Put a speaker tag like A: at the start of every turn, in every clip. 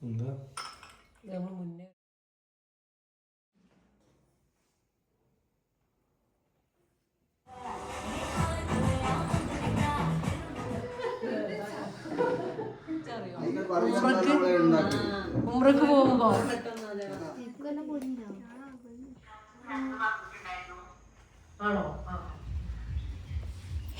A: എന്താ
B: നമ്മൾ മുന്നേ ഉംറക്ക് പോകുമ്പോ ആണോ?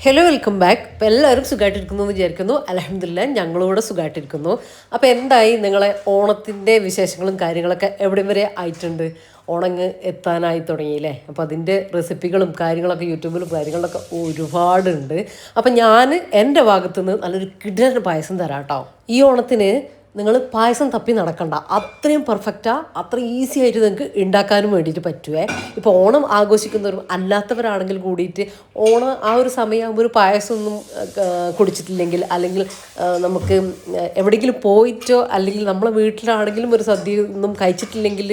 B: Hello, welcome back. അപ്പോൾ എല്ലാവരും സുഖമായിട്ടിരിക്കുന്നു എന്ന് വിചാരിക്കുന്നു. അൽഹംദുലില്ലാ ഞങ്ങളൂടെ സുഖമായിട്ടിരിക്കുന്നു. അപ്പോൾ എന്തായി നിങ്ങളെ ഓണത്തിൻ്റെ വിശേഷങ്ങളും കാര്യങ്ങളൊക്കെ എവിടം വരെ ആയിട്ടുണ്ട്? ഓണങ്ങ് എത്താനായി തുടങ്ങിയില്ലേ? അപ്പോൾ അതിൻ്റെ റെസിപ്പികളും കാര്യങ്ങളൊക്കെ യൂട്യൂബിലും കാര്യങ്ങളൊക്കെ ഒരുപാടുണ്ട്. അപ്പം ഞാൻ എൻ്റെ ഭാഗത്തുനിന്ന് നല്ലൊരു കിടിലൻ പായസം തരാം കേട്ടോ. ഈ ഓണത്തിന് നിങ്ങൾ പായസം തപ്പി നടക്കണ്ട, അത്രയും പെർഫെക്റ്റാ, അത്ര ഈസി ആയിട്ട് നിങ്ങൾക്ക് ഉണ്ടാക്കാനും വേണ്ടിയിട്ട് പറ്റുമേ. ഇപ്പോൾ ഓണം ആഘോഷിക്കുന്നവരും അല്ലാത്തവരാണെങ്കിൽ കൂടിയിട്ട് ഓണം ആ ഒരു സമയമാകുമ്പോൾ ഒരു പായസമൊന്നും കുടിച്ചിട്ടില്ലെങ്കിൽ, അല്ലെങ്കിൽ നമുക്ക് എവിടെയെങ്കിലും പോയിട്ടോ അല്ലെങ്കിൽ നമ്മളെ വീട്ടിലാണെങ്കിലും ഒരു സദ്യ ഒന്നും കഴിച്ചിട്ടില്ലെങ്കിൽ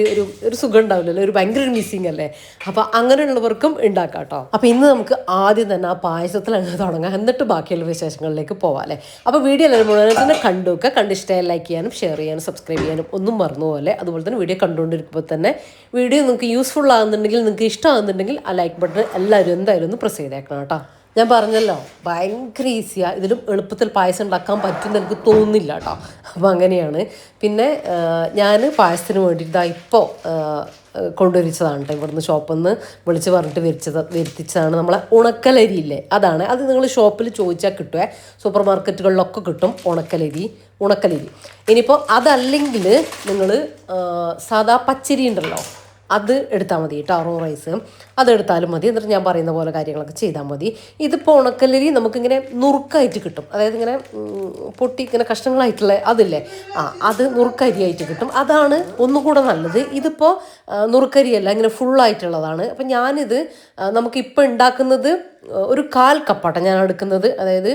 B: ഒരു സുഖം ഉണ്ടാവില്ലല്ലോ, ഒരു ഭയങ്കര ഒരു മിസ്സിങ് അല്ലേ. അപ്പോൾ അങ്ങനെയുള്ളവർക്കും ഉണ്ടാക്കാം കേട്ടോ. അപ്പോൾ ഇന്ന് നമുക്ക് ആദ്യം തന്നെ ആ പായസത്തിൽ അങ്ങ് തുടങ്ങാം, എന്നിട്ട് ബാക്കിയുള്ള വിശേഷങ്ങളിലേക്ക് പോവാം അല്ലേ. അപ്പോൾ വീഡിയോ എല്ലാവരും മുഴുവൻ തന്നെ കണ്ടുവെക്കുക, കണ്ടിഷ്ടമായി ലൈക്ക് ചെയ്യാനും ഷെയർ ചെയ്യാനും സബ്സ്ക്രൈബ് ചെയ്യാനും ഒന്നും മറന്നുപോലെ. അതുപോലെ തന്നെ വീഡിയോ കണ്ടുകൊണ്ടിരിക്കുമ്പോൾ തന്നെ വീഡിയോ നിങ്ങൾക്ക് യൂസ്ഫുൾ ആകുന്നുണ്ടെങ്കിൽ, നിങ്ങൾക്ക് ഇഷ്ടമാകുന്നുണ്ടെങ്കിൽ ആ ലൈക്ക് ബട്ടൺ എല്ലാവരും എന്തായാലും ഒന്ന് പ്രസ് ചെയ്തേക്കണം കേട്ടോ. ഞാൻ പറഞ്ഞല്ലോ ഭയങ്കര ഈസിയാണ്, ഇതിലും എളുപ്പത്തിൽ പായസം ഉണ്ടാക്കാൻ പറ്റുമെന്ന് എനിക്ക് തോന്നുന്നില്ല കേട്ടോ. അപ്പോൾ അങ്ങനെയാണ്. പിന്നെ ഞാൻ പായസത്തിന് വേണ്ടിയിട്ട് ഇപ്പോൾ കൊണ്ടുവരിച്ചതാണ് കേട്ടോ. ഇവിടുന്ന് ഷോപ്പിൽ നിന്ന് വിളിച്ച് പറഞ്ഞിട്ട് വരുത്തിച്ചതാണ് നമ്മളെ ഉണക്കലരിയില്ലേ, അതാണ്. അത് നിങ്ങൾ ഷോപ്പിൽ ചോദിച്ചാൽ കിട്ടുമേ, സൂപ്പർ മാർക്കറ്റുകളിലൊക്കെ കിട്ടും ഉണക്കലരി. ഇനിയിപ്പോൾ അതല്ലെങ്കിൽ നിങ്ങൾ സാദാ പച്ചരി ഉണ്ടല്ലോ, അത് എടുത്താൽ മതി കേട്ടോ. റോ റൈസ് അതെടുത്താലും മതി. എന്നിട്ട് ഞാൻ പറയുന്ന പോലെ കാര്യങ്ങളൊക്കെ ചെയ്താൽ മതി. ഇതിപ്പോൾ ഉണക്കലരി നമുക്കിങ്ങനെ നുറുക്കായിട്ട് കിട്ടും, അതായത് ഇങ്ങനെ പൊട്ടി ഇങ്ങനെ കഷ്ണങ്ങളായിട്ടുള്ള അതില്ലേ, അത് നുറുക്കരിയായിട്ട് കിട്ടും. അതാണ് ഒന്നുകൂടെ നല്ലത്. ഇതിപ്പോൾ നുറുക്കരിയല്ല, ഇങ്ങനെ ഫുള്ളായിട്ടുള്ളതാണ്. അപ്പം ഞാനിത് നമുക്കിപ്പോൾ ഉണ്ടാക്കുന്നത് ഒരു 1/4 കപ്പാട്ടോ ഞാൻ എടുക്കുന്നത്. അതായത്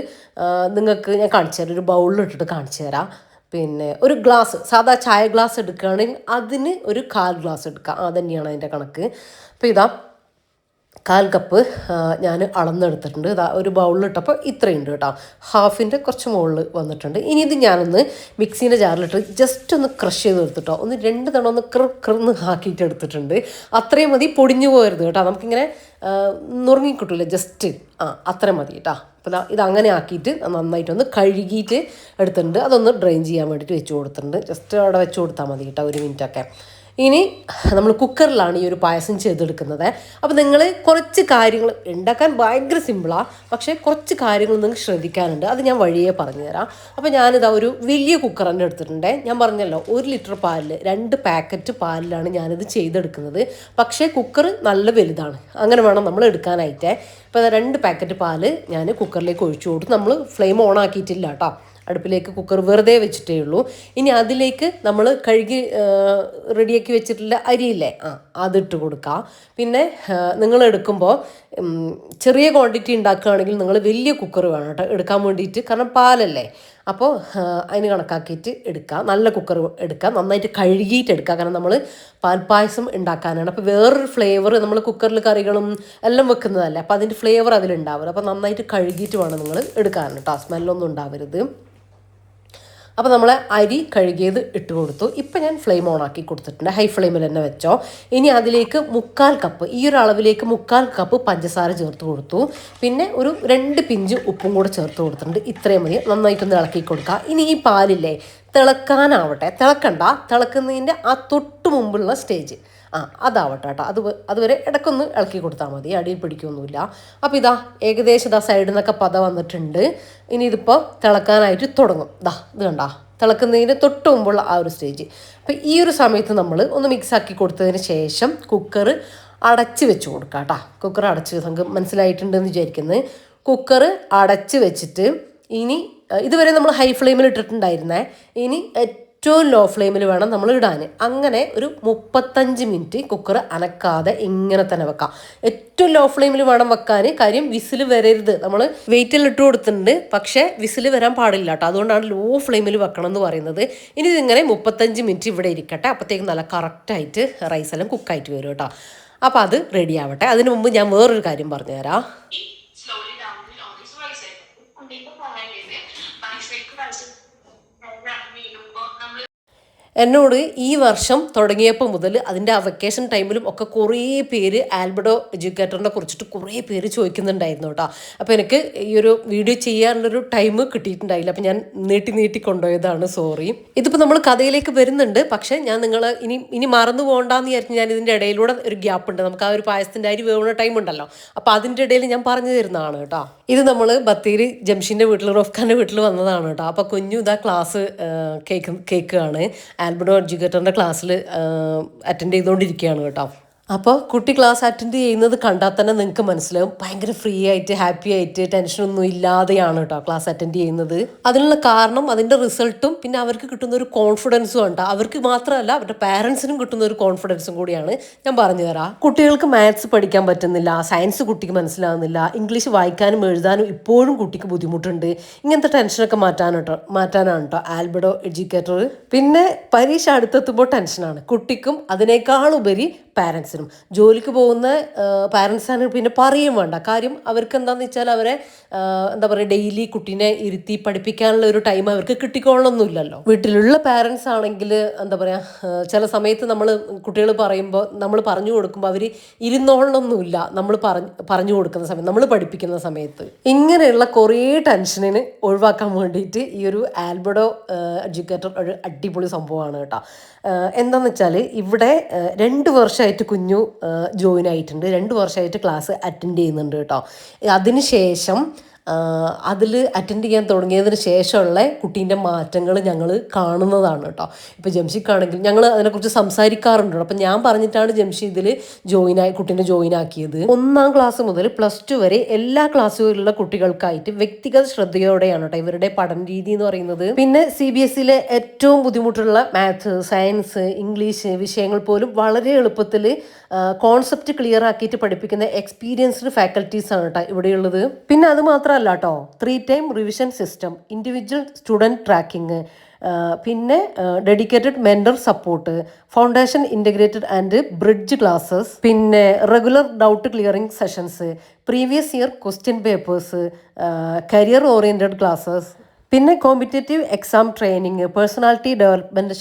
B: നിങ്ങൾക്ക് ഞാൻ കാണിച്ചു തരാം, ഒരു ബൗളിലിട്ടിട്ട് കാണിച്ചു തരാം. പിന്നെ ഒരു ഗ്ലാസ് സാധാ ചായ ഗ്ലാസ് എടുക്കുകയാണെങ്കിൽ അതിന് ഒരു 1/4 ഗ്ലാസ് എടുക്കാം, അതുതന്നെയാണ് അതിൻ്റെ കണക്ക്. അപ്പോൾ ഇതാ 1/4 കപ്പ് ഞാൻ അളന്നെടുത്തിട്ടുണ്ട്. ഇതാ ഒരു ബൗളിലിട്ടപ്പോൾ ഇത്രയുണ്ട് കേട്ടോ, ഹാഫിൻ്റെ കുറച്ച് മുകളിൽ വന്നിട്ടുണ്ട്. ഇനി ഇത് ഞാനൊന്ന് മിക്സീൻ്റെ ജാറിലിട്ട് ജസ്റ്റ് ഒന്ന് ക്രഷ് ചെയ്ത് എടുത്തിട്ടോ, ഒന്ന് 2 തവണ ഒന്ന് ക്രന്ന് ആക്കിയിട്ട് എടുത്തിട്ടുണ്ട്. അത്രയും മതി, പൊടിഞ്ഞു പോകരുത് കേട്ടോ. നമുക്കിങ്ങനെ നുറുങ്ങിക്കിട്ടില്ല, ജസ്റ്റ് അത്രയും മതി കേട്ടോ. അപ്പോൾ ഇതങ്ങനെ ആക്കിയിട്ട് നന്നായിട്ടൊന്ന് കഴുകിയിട്ട് എടുത്തിട്ടുണ്ട്. അതൊന്ന് ഡ്രെയിൻ ചെയ്യാൻ വേണ്ടിയിട്ട് വെച്ച് കൊടുത്തിട്ടുണ്ട്. ജസ്റ്റ് അവിടെ വെച്ച് കൊടുത്താൽ മതി കേട്ടോ, 1 മിനിറ്റൊക്കെ. ഇനി നമ്മൾ കുക്കറിലാണ് ഈ ഒരു പായസം ചെയ്തെടുക്കുന്നത്. അപ്പോൾ നിങ്ങൾ കുറച്ച് കാര്യങ്ങൾ ഉണ്ടാക്കാൻ ഭയങ്കര സിമ്പിളാണ്, പക്ഷേ കുറച്ച് കാര്യങ്ങൾ നിങ്ങൾക്ക് ശ്രദ്ധിക്കാനുണ്ട്, അത് ഞാൻ വഴിയേ പറഞ്ഞുതരാം. അപ്പോൾ ഞാനിതാ ഒരു വലിയ കുക്കർ തന്നെ എടുത്തിട്ടുണ്ട്. ഞാൻ പറഞ്ഞല്ലോ 1 ലിറ്റർ പാലിൽ 2 പാക്കറ്റ് പാലിലാണ് ഞാനിത് ചെയ്തെടുക്കുന്നത്. പക്ഷേ കുക്കർ നല്ല വലുതാണ്, അങ്ങനെ വേണം നമ്മൾ എടുക്കാനായിട്ട്. ഇപ്പോൾ 2 പാക്കറ്റ് പാല് ഞാൻ കുക്കറിലേക്ക് ഒഴിച്ചു കൊടുത്തു. നമ്മൾ ഫ്ലെയിം ഓൺ ആക്കിയിട്ടില്ല കേട്ടോ, അടുപ്പിലേക്ക് കുക്കർ വെറുതെ വെച്ചിട്ടേ ഉള്ളൂ. ഇനി അതിലേക്ക് നമ്മൾ കഴുകി റെഡിയാക്കി വെച്ചിട്ടുള്ള അരിയില്ലേ, അതിട്ട് കൊടുക്കുക. പിന്നെ നിങ്ങൾ എടുക്കുമ്പോൾ ചെറിയ ക്വാണ്ടിറ്റി ഉണ്ടാക്കുകയാണെങ്കിൽ നിങ്ങൾ വലിയ കുക്കർ വേണം കേട്ടോ എടുക്കാൻ വേണ്ടിയിട്ട്, കാരണം പാലല്ലേ. അപ്പോൾ അതിന് കണക്കാക്കിയിട്ട് എടുക്കുക, നല്ല കുക്കർ എടുക്കുക, നന്നായിട്ട് കഴുകിയിട്ട് എടുക്കുക. കാരണം നമ്മൾ പാൽപ്പായസം ഉണ്ടാക്കാനാണ്. അപ്പോൾ വേറൊരു ഫ്ലേവർ, നമ്മൾ കുക്കറിൽ കറികളും എല്ലാം വെക്കുന്നതല്ലേ, അപ്പോൾ അതിൻ്റെ ഫ്ലേവർ അതിലുണ്ടാവില്ല. അപ്പോൾ നന്നായിട്ട് കഴുകിയിട്ട് വേണം നിങ്ങൾ എടുക്കാൻ കേട്ടോ, സ്മെല്ലൊന്നും ഉണ്ടാവരുത്. അപ്പോൾ നമ്മൾ അരി കഴുകിയത് ഇട്ട് കൊടുത്തു. ഇപ്പം ഞാൻ ഫ്ലെയിം ഓൺ ആക്കി കൊടുത്തിട്ടുണ്ട്, ഹൈ ഫ്ലെയിമിൽ തന്നെ വെച്ചോ. ഇനി അതിലേക്ക് 1/4 കപ്പ്, ഈ ഒരു അളവിലേക്ക് 1/4 കപ്പ് പഞ്ചസാര ചേർത്ത് കൊടുത്തു. പിന്നെ ഒരു 2 പിഞ്ച് ഉപ്പും കൂടെ ചേർത്ത് കൊടുത്തിട്ടുണ്ട്. ഇത്രയും മതി, നന്നായിട്ടൊന്ന് ഇളക്കി കൊടുക്കുക. ഇനി ഈ പാലില്ലേ തിളക്കാനാവട്ടെ, തിളക്കണ്ട, തിളക്കുന്നതിൻ്റെ ആ തൊട്ട് മുമ്പുള്ള സ്റ്റേജ് അതാവട്ടെ കേട്ടോ. അതുവരെ ഇടയ്ക്കൊന്ന് ഇളക്കി കൊടുത്താൽ മതി, അടിയിൽ പിടിക്കൊന്നുമില്ല. അപ്പോൾ ഇതാ ഏകദേശം സൈഡിൽ നിന്നൊക്കെ പത വന്നിട്ടുണ്ട്. ഇനി ഇതിപ്പോൾ തിളക്കാനായിട്ട് തുടങ്ങും. ഇത് കണ്ടോ, തിളക്കുന്നതിന് തൊട്ട് മുമ്പുള്ള ആ ഒരു സ്റ്റേജ്. അപ്പോൾ ഈ ഒരു സമയത്ത് നമ്മൾ ഒന്ന് മിക്സാക്കി കൊടുത്തതിന് ശേഷം കുക്കർ അടച്ച് വെച്ച് കൊടുക്കാം കേട്ടോ. കുക്കർ അടച്ച്, നമുക്ക് മനസ്സിലായിട്ടുണ്ടെന്ന് വിചാരിക്കുന്നത്. കുക്കർ അടച്ച് വെച്ചിട്ട് ഇനി ഇതുവരെ നമ്മൾ ഹൈ ഫ്ലെയിമിൽ ഇട്ടിട്ടുണ്ടായിരുന്നേ, ഇനി ഏറ്റവും ലോ ഫ്ലെയിമിൽ വേണം നമ്മൾ ഇടാൻ. അങ്ങനെ ഒരു 35 മിനിറ്റ് കുക്കർ അനക്കാതെ ഇങ്ങനെ തന്നെ വെക്കാം. ഏറ്റവും ലോ ഫ്ലെയിമിൽ വേണം വെക്കാൻ, കാര്യം വിസിൽ വരരുത്. നമ്മൾ വെയിറ്റിൽ ഇട്ട് കൊടുത്തിട്ടുണ്ട്, പക്ഷേ വിസിൽ വരാൻ പാടില്ല കേട്ടോ, അതുകൊണ്ടാണ് ലോ ഫ്ലെയിമിൽ വെക്കണം എന്ന് പറയുന്നത്. ഇനി ഇതിങ്ങനെ 35 മിനിറ്റ് ഇവിടെ ഇരിക്കട്ടെ, അപ്പോഴത്തേക്കും നല്ല കറക്റ്റായിട്ട് റൈസെല്ലാം കുക്കായിട്ട് വരും കേട്ടോ. അപ്പോൾ അത് റെഡി ആവട്ടെ. അതിന് മുമ്പ് ഞാൻ വേറൊരു കാര്യം പറഞ്ഞുതരാം. എന്നോട് ഈ വർഷം തുടങ്ങിയപ്പോൾ മുതൽ അതിൻ്റെ ആ വെക്കേഷൻ ടൈമിലും ഒക്കെ കുറേ പേര് ആൽബഡോ എഡ്യൂക്കേറ്ററിനെ കുറിച്ചിട്ട് കുറേ പേര് ചോദിക്കുന്നുണ്ടായിരുന്നു കേട്ടോ. അപ്പോൾ എനിക്ക് ഈ ഒരു വീഡിയോ ചെയ്യാനുള്ളൊരു ടൈം കിട്ടിയിട്ടുണ്ടായില്ല. അപ്പോൾ ഞാൻ നീട്ടി കൊണ്ടുപോയതാണ്, സോറി. ഇതിപ്പോൾ നമ്മൾ കഥയിലേക്ക് വരുന്നുണ്ട്, പക്ഷേ ഞാൻ നിങ്ങൾ ഇനി മറന്നു പോകണ്ടെന്ന് വിചാരിച്ച് ഞാൻ ഇതിൻ്റെ ഇടയിലൂടെ ഒരു ഗ്യാപ്പ് ഉണ്ട്. നമുക്ക് ആ ഒരു പായസത്തിൻ്റെ അരി വേവുന്ന ടൈം ഉണ്ടല്ലോ, അപ്പോൾ അതിൻ്റെ ഇടയിൽ ഞാൻ പറഞ്ഞു തരുന്നതാണ് കേട്ടോ. ഇത് നമ്മൾ ബത്തേരി ജംഷീൻ്റെ വീട്ടിൽ റോഫ്ഖാൻ്റെ വീട്ടിൽ വന്നതാണ് കേട്ടോ. അപ്പോൾ കുഞ്ഞു ഇതാ ക്ലാസ് കേൾക്കുകയാണ്. ആൽബഡോ എഡ്യൂക്കേറ്ററിൻ്റെ ക്ലാസ്സിൽ അറ്റൻഡ് ചെയ്തുകൊണ്ടിരിക്കുകയാണ് കേട്ടോ. അപ്പോൾ കുട്ടി ക്ലാസ് അറ്റൻഡ് ചെയ്യുന്നത് കണ്ടാൽ തന്നെ നിങ്ങൾക്ക് മനസ്സിലാവും ഭയങ്കര ഫ്രീ ആയിട്ട് ഹാപ്പി ആയിട്ട് ടെൻഷനൊന്നും ഇല്ലാതെയാണ് കേട്ടോ ക്ലാസ് അറ്റൻഡ് ചെയ്യുന്നത്. അതിനുള്ള കാരണം അതിൻ്റെ റിസൾട്ടും പിന്നെ അവർക്ക് കിട്ടുന്ന ഒരു കോൺഫിഡൻസും ഉണ്ട്. അവർക്ക് മാത്രമല്ല അവരുടെ പാരൻസിനും കിട്ടുന്ന ഒരു കോൺഫിഡൻസും കൂടിയാണ് ഞാൻ പറഞ്ഞു തരാം. കുട്ടികൾക്ക് മാത്സ് പഠിക്കാൻ പറ്റുന്നില്ല, സയൻസ് കുട്ടിക്ക് മനസ്സിലാവുന്നില്ല, ഇംഗ്ലീഷ് വായിക്കാനും എഴുതാനും ഇപ്പോഴും കുട്ടിക്ക് ബുദ്ധിമുട്ടുണ്ട്. ഇങ്ങനത്തെ ടെൻഷനൊക്കെ മാറ്റാനാണ് കേട്ടോ ആൽബഡോ എഡ്യൂക്കേറ്റർ. പിന്നെ പരീക്ഷ അടുത്തെത്തുമ്പോൾ ടെൻഷനാണ് കുട്ടിക്കും അതിനേക്കാളുപരി പാരൻസിനും. ജോലിക്ക് പോകുന്ന പാരൻസാണ് പിന്നെ പറയും വേണ്ട കാര്യം. അവർക്ക് എന്താണെന്ന് വെച്ചാൽ അവരെ എന്താ പറയുക ഡെയിലി കുട്ടീനെ ഇരുത്തി പഠിപ്പിക്കാനുള്ള ഒരു ടൈം അവർക്ക് കിട്ടിക്കോളണമെന്നില്ലല്ലോ. വീട്ടിലുള്ള പാരൻസ് ആണെങ്കിൽ എന്താ പറയുക ചില സമയത്ത് നമ്മൾ കുട്ടികൾ പറയുമ്പോൾ നമ്മൾ പറഞ്ഞു കൊടുക്കുമ്പോൾ അവർ ഇരുന്നോളണമെന്നില്ല. നമ്മൾ പറഞ്ഞു കൊടുക്കുന്ന സമയത്ത് നമ്മൾ പഠിപ്പിക്കുന്ന സമയത്ത് ഇങ്ങനെയുള്ള കുറേ ടെൻഷനിന് ഒഴിവാക്കാൻ വേണ്ടിയിട്ട് ഈ ഒരു ആൽബഡോ എഡ്യൂക്കേറ്റർ ഒരു അടിപൊളി സംഭവമാണ് കേട്ടോ. എന്താണെന്ന് വെച്ചാൽ ഇവിടെ 2 വർഷമായിട്ട് കുഞ്ഞു ജോയിൻ ആയിട്ടുണ്ട്, 2 വർഷമായിട്ട് ക്ലാസ് അറ്റൻഡ് ചെയ്യുന്നുണ്ട് കേട്ടോ. അതിനുശേഷം അതിൽ അറ്റൻഡ് ചെയ്യാൻ തുടങ്ങിയതിന് ശേഷമുള്ള കുട്ടീൻ്റെ മാറ്റങ്ങൾ ഞങ്ങൾ കാണുന്നതാണ് കേട്ടോ. ഇപ്പോൾ ജംഷിക്കാണെങ്കിൽ ഞങ്ങൾ അതിനെക്കുറിച്ച് സംസാരിക്കാറുണ്ട്. അപ്പം ഞാൻ പറഞ്ഞിട്ടാണ് ജംഷി ഇതിൽ കുട്ടീനെ ജോയിൻ ആക്കിയത്. 1ാം ക്ലാസ് മുതൽ +2 വരെ എല്ലാ ക്ലാസ്സുകളിലുള്ള കുട്ടികൾക്കായിട്ട് വ്യക്തിഗത ശ്രദ്ധയോടെയാണ് കേട്ടോ ഇവരുടെ പഠന രീതി എന്ന് പറയുന്നത്. പിന്നെ CBSEയിലെ ഏറ്റവും ബുദ്ധിമുട്ടുള്ള മാത്സ്, സയൻസ്, ഇംഗ്ലീഷ് വിഷയങ്ങൾ പോലും വളരെ എളുപ്പത്തിൽ കോൺസെപ്റ്റ് ക്ലിയർ ആക്കിയിട്ട് പഠിപ്പിക്കുന്ന എക്സ്പീരിയൻസ്ഡ് ഫാക്കൽറ്റീസ് ആണ് കേട്ടോ ഇവിടെയുള്ളത്. പിന്നെ അത് മാത്രമല്ല കേട്ടോ 3 time revision system, individual student tracking, പിന്നെ dedicated mentor support, foundation integrated and bridge classes, പിന്നെ regular doubt clearing sessions, previous year question papers, career oriented classes, പിന്നെ competitive exam training, personality development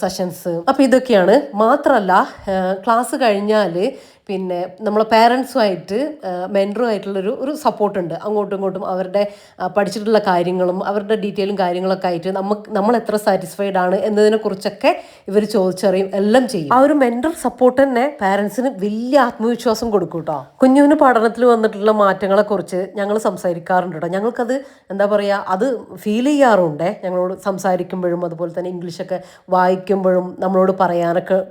B: sessions. അപ്പോൾ ഇതൊക്കെയാണ്. മാത്രമല്ല class കഴിഞ്ഞാൽ പിന്നെ നമ്മളെ പാരൻസുമായിട്ട് മെൻറ്ററുമായിട്ടുള്ളൊരു സപ്പോർട്ടുണ്ട്. അങ്ങോട്ടും ഇങ്ങോട്ടും അവരുടെ പഠിച്ചിട്ടുള്ള കാര്യങ്ങളും അവരുടെ ഡീറ്റെയിലും കാര്യങ്ങളൊക്കെ ആയിട്ട് നമ്മൾ എത്ര സാറ്റിസ്ഫൈഡ് ആണ് എന്നതിനെക്കുറിച്ചൊക്കെ ഇവർ ചോദിച്ചറിയും, എല്ലാം ചെയ്യും. ആ ഒരു മെൻറ്റർ സപ്പോർട്ട് തന്നെ പാരൻസിന് വലിയ ആത്മവിശ്വാസം കൊടുക്കും കേട്ടോ. കുഞ്ഞുവിന് പഠനത്തിൽ വന്നിട്ടുള്ള മാറ്റങ്ങളെക്കുറിച്ച് ഞങ്ങൾ സംസാരിക്കാറുണ്ട് കേട്ടോ. ഞങ്ങൾക്കത് എന്താ പറയുക അത് ഫീൽ ചെയ്യാറുണ്ട് ഞങ്ങളോട് സംസാരിക്കുമ്പോഴും. അതുപോലെ തന്നെ ഇംഗ്ലീഷൊക്കെ വായിക്കുമ്പോഴും നമ്മളോട്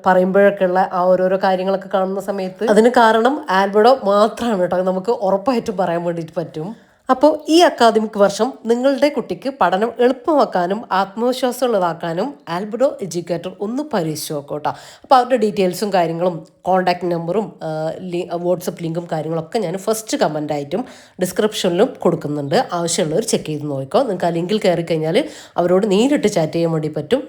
B: പറയുമ്പോഴൊക്കെ ഉള്ള ആ ഓരോരോ കാര്യങ്ങളൊക്കെ കാണുന്ന സമയത്ത് അതിന് കാരണം ആൽബഡോ മാത്രമാണ് കേട്ടോ, നമുക്ക് ഉറപ്പായിട്ടും പറയാൻ വേണ്ടിയിട്ട് പറ്റും. അപ്പോൾ ഈ അക്കാദമിക് വർഷം നിങ്ങളുടെ കുട്ടിക്ക് പഠനം എളുപ്പമാക്കാനും ആത്മവിശ്വാസമുള്ളതാക്കാനും ആൽബഡോ എഡ്യൂക്കേറ്റർ ഒന്ന് പരീക്ഷിച്ച് നോക്കോട്ടോ. അപ്പോൾ അവരുടെ ഡീറ്റെയിൽസും കാര്യങ്ങളും കോൺടാക്ട് നമ്പറും വാട്സപ്പ് ലിങ്കും കാര്യങ്ങളൊക്കെ ഞാൻ ഫസ്റ്റ് കമൻ്റായിട്ടും ഡിസ്ക്രിപ്ഷനിലും കൊടുക്കുന്നുണ്ട്. ആവശ്യമുള്ളവർ ചെക്ക് ചെയ്ത് നോക്കിക്കോ. നിങ്ങൾക്ക് ആ ലിങ്കിൽ കയറി കഴിഞ്ഞാൽ അവരോട് നേരിട്ട് ചാറ്റ് ചെയ്യാൻ വേണ്ടി പറ്റും.